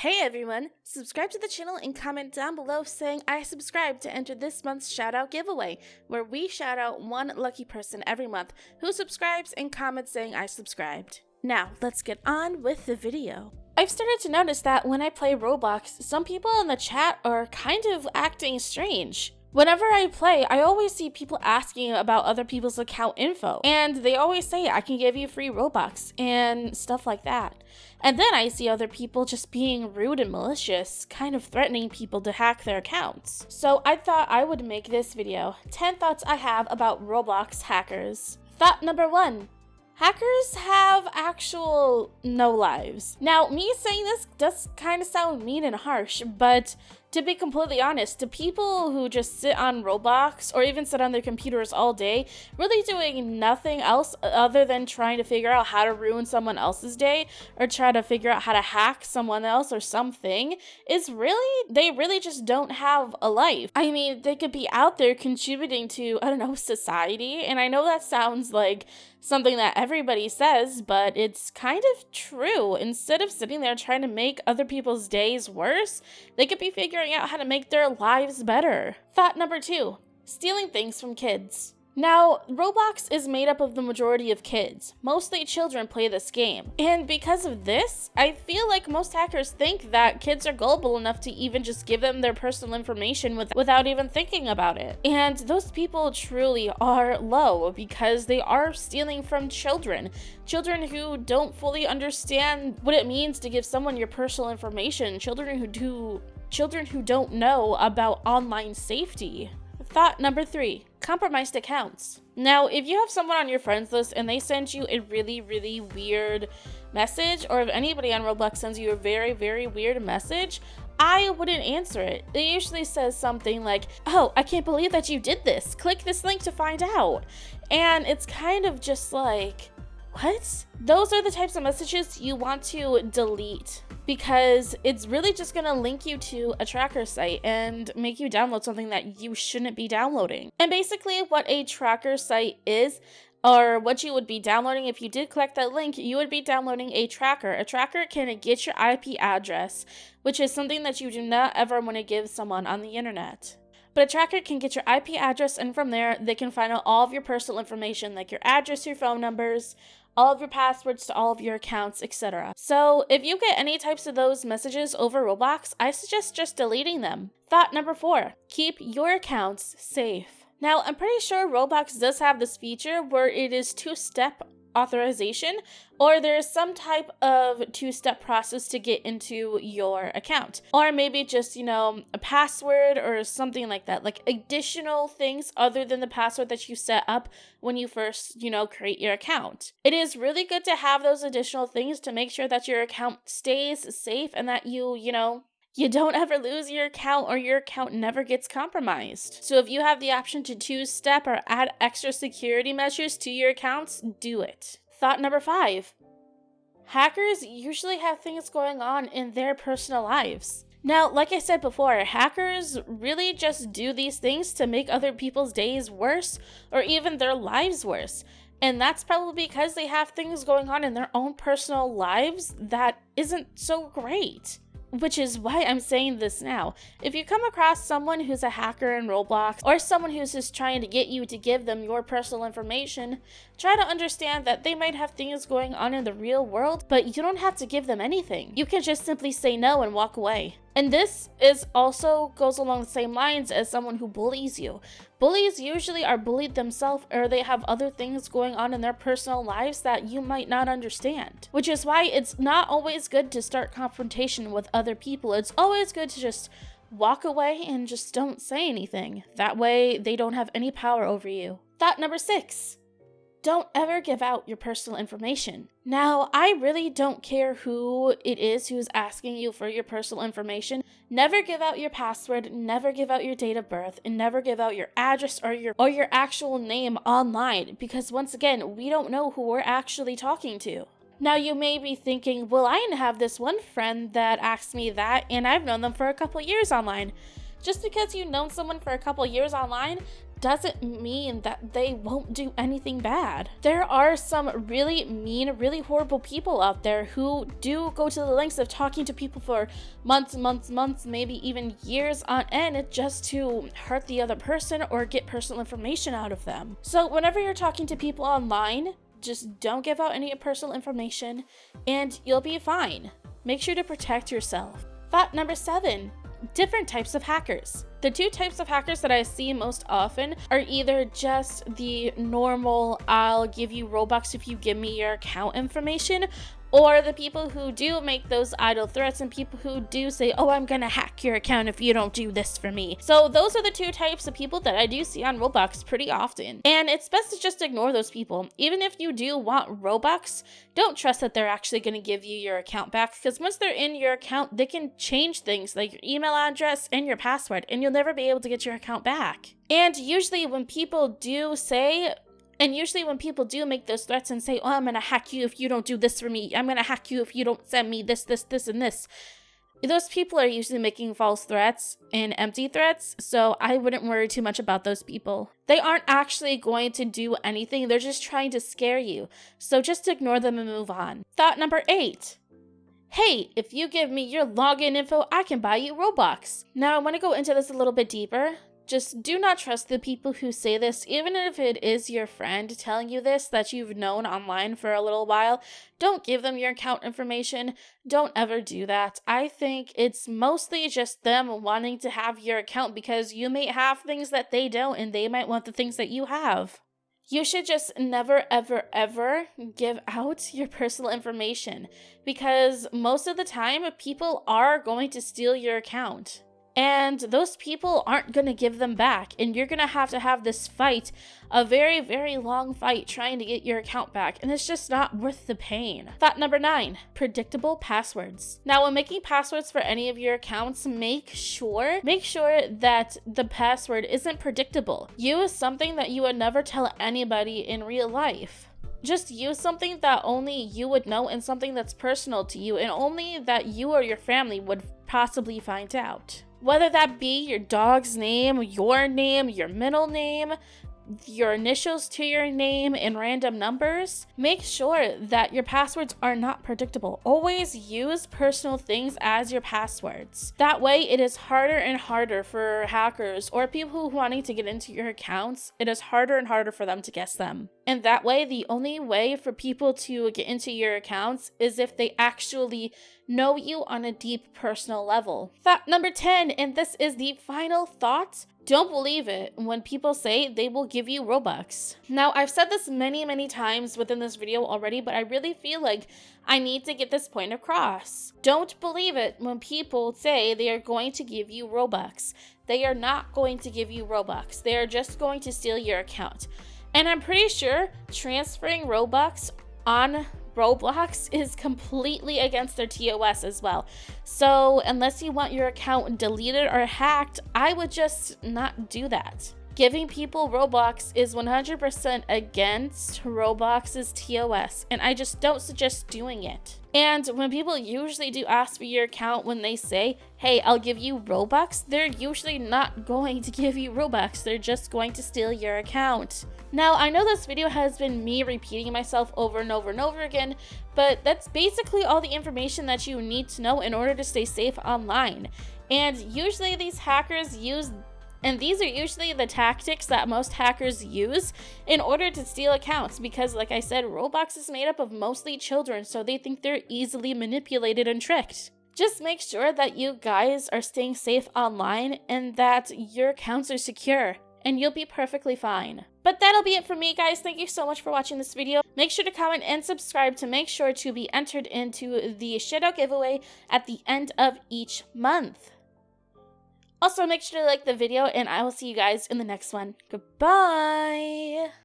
Hey everyone! Subscribe to the channel and comment down below saying I subscribe to enter this month's shoutout giveaway, where we shout out one lucky person every month who subscribes and comments saying I subscribed. Now, let's get on with the video. I've started to notice that when I play Roblox, some people in the chat are kind of acting strange. Whenever I play, I always see people asking about other people's account info, and they always say I can give you free Robux and stuff like that. And then I see other people just being rude and malicious, kind of threatening people to hack their accounts. So I thought I would make this video, 10 thoughts I have about Roblox hackers. Thought number 1. Hackers have actual no lives. Now, me saying this does kind of sound mean and harsh, but to be completely honest, to people who just sit on Roblox or even sit on their computers all day, really doing nothing else other than trying to figure out how to ruin someone else's day or try to figure out how to hack someone else or something, they really just don't have a life. I mean, they could be out there contributing to, society, and I know that sounds like something that everybody says, but it's kind of true. Instead of sitting there trying to make other people's days worse, they could be figuring out how to make their lives better. Thought number 2, stealing things from kids. Now, Roblox is made up of the majority of kids. Mostly children play this game. And because of this, I feel like most hackers think that kids are gullible enough to even just give them their personal information without even thinking about it. And those people truly are low because they are stealing from children. Children who don't fully understand what it means to give someone your personal information. Children who don't know about online safety. Thought number 3, compromised accounts. Now, if you have someone on your friends list and they send you a really, really weird message, or if anybody on Roblox sends you a very, very weird message, I wouldn't answer it. It usually says something like, "Oh, I can't believe that you did this. Click this link to find out." And it's kind of just like, what? Those are the types of messages you want to delete, because it's really just gonna link you to a tracker site and make you download something that you shouldn't be downloading. And basically what a tracker site is, or what you would be downloading if you did click that link, you would be downloading a tracker. A tracker can get your IP address, which is something that you do not ever want to give someone on the internet. But a tracker can get your IP address, and from there, they can find out all of your personal information, like your address, your phone numbers, all of your passwords to all of your accounts, etc. So if you get any types of those messages over Roblox, I suggest just deleting them. Thought number 4, keep your accounts safe. Now, I'm pretty sure Roblox does have this feature where it is 2-step authorization, or there is some type of 2-step process to get into your account, or maybe just a password or something like that, like additional things other than the password that you set up when you first create your account. It is really good to have those additional things to make sure that your account stays safe and that you don't ever lose your account or your account never gets compromised. So if you have the option to 2-step or add extra security measures to your accounts, do it. Thought number 5, hackers usually have things going on in their personal lives. Now, like I said before, hackers really just do these things to make other people's days worse or even their lives worse. And that's probably because they have things going on in their own personal lives that isn't so great. Which is why I'm saying this now. If you come across someone who's a hacker in Roblox, or someone who's just trying to get you to give them your personal information, try to understand that they might have things going on in the real world, but you don't have to give them anything. You can just simply say no and walk away. And this also goes along the same lines as someone who bullies you. Bullies usually are bullied themselves, or they have other things going on in their personal lives that you might not understand. Which is why it's not always good to start confrontation with other people. It's always good to just walk away and just don't say anything. That way they don't have any power over you. Thought number 6. Don't ever give out your personal information. Now, I really don't care who it is who's asking you for your personal information. Never give out your password, never give out your date of birth, and never give out your address or your actual name online, because once again, we don't know who we're actually talking to. Now, you may be thinking, well, I have this one friend that asked me that, and I've known them for a couple years online. Just because you've known someone for a couple years online doesn't mean that they won't do anything bad. There are some really mean, really horrible people out there who do go to the lengths of talking to people for months, maybe even years on end just to hurt the other person or get personal information out of them. So whenever you're talking to people online, just don't give out any personal information and you'll be fine. Make sure to protect yourself. Thought number 7, different types of hackers. The 2 types of hackers that I see most often are either just the normal, I'll give you Robux if you give me your account information, or the people who do make those idle threats and people who do say, oh, I'm gonna hack your account if you don't do this for me. So those are the 2 types of people that I do see on Roblox pretty often. And it's best to just ignore those people. Even if you do want Robux, don't trust that they're actually gonna give you your account back, because once they're in your account, they can change things like your email address and your password, and you'll never be able to get your account back. And usually when people do make those threats and say, oh, I'm gonna hack you if you don't do this for me, I'm gonna hack you if you don't send me this, and this, those people are usually making false threats and empty threats, so I wouldn't worry too much about those people. They aren't actually going to do anything, they're just trying to scare you, so just ignore them and move on. Thought number 8. Hey, if you give me your login info, I can buy you Robux. Now I want to go into this a little bit deeper. Just do not trust the people who say this, even if it is your friend telling you this that you've known online for a little while. Don't give them your account information. Don't ever do that. I think it's mostly just them wanting to have your account because you may have things that they don't and they might want the things that you have. You should just never, ever give out your personal information because most of the time people are going to steal your account. And those people aren't going to give them back. And you're going to have this fight, a very, very long fight trying to get your account back. And it's just not worth the pain. Thought number 9, predictable passwords. Now, when making passwords for any of your accounts, make sure that the password isn't predictable. Use something that you would never tell anybody in real life. Just use something that only you would know and something that's personal to you and only that you or your family would possibly find out. Whether that be your dog's name, your middle name, your initials to your name, and random numbers, make sure that your passwords are not predictable. Always use personal things as your passwords. That way, it is harder and harder for hackers or people who wanting to get into your accounts, it is harder and harder for them to guess them. And that way, the only way for people to get into your accounts is if they actually know you on a deep personal level. Thought number 10, and this is the final thought. Don't believe it when people say they will give you Robux. Now, I've said this many times within this video already, but I really feel like I need to get this point across. Don't believe it when people say they are going to give you Robux. They are not going to give you Robux. They are just going to steal your account. And I'm pretty sure transferring Robux on Roblox is completely against their TOS as well. So unless you want your account deleted or hacked, I would just not do that. Giving people Robux is 100% against Roblox's TOS, and I just don't suggest doing it. And when people usually do ask for your account when they say, hey, I'll give you Robux, they're usually not going to give you Robux. They're just going to steal your account. Now, I know this video has been me repeating myself over and over again, but that's basically all the information that you need to know in order to stay safe online. And usually these hackers these are usually the tactics that most hackers use in order to steal accounts because, like I said, Roblox is made up of mostly children, so they think they're easily manipulated and tricked. Just make sure that you guys are staying safe online and that your accounts are secure, and you'll be perfectly fine. But that'll be it for me, guys. Thank you so much for watching this video. Make sure to comment and subscribe to make sure to be entered into the shoutout giveaway at the end of each month. Also, make sure to like the video, and I will see you guys in the next one. Goodbye!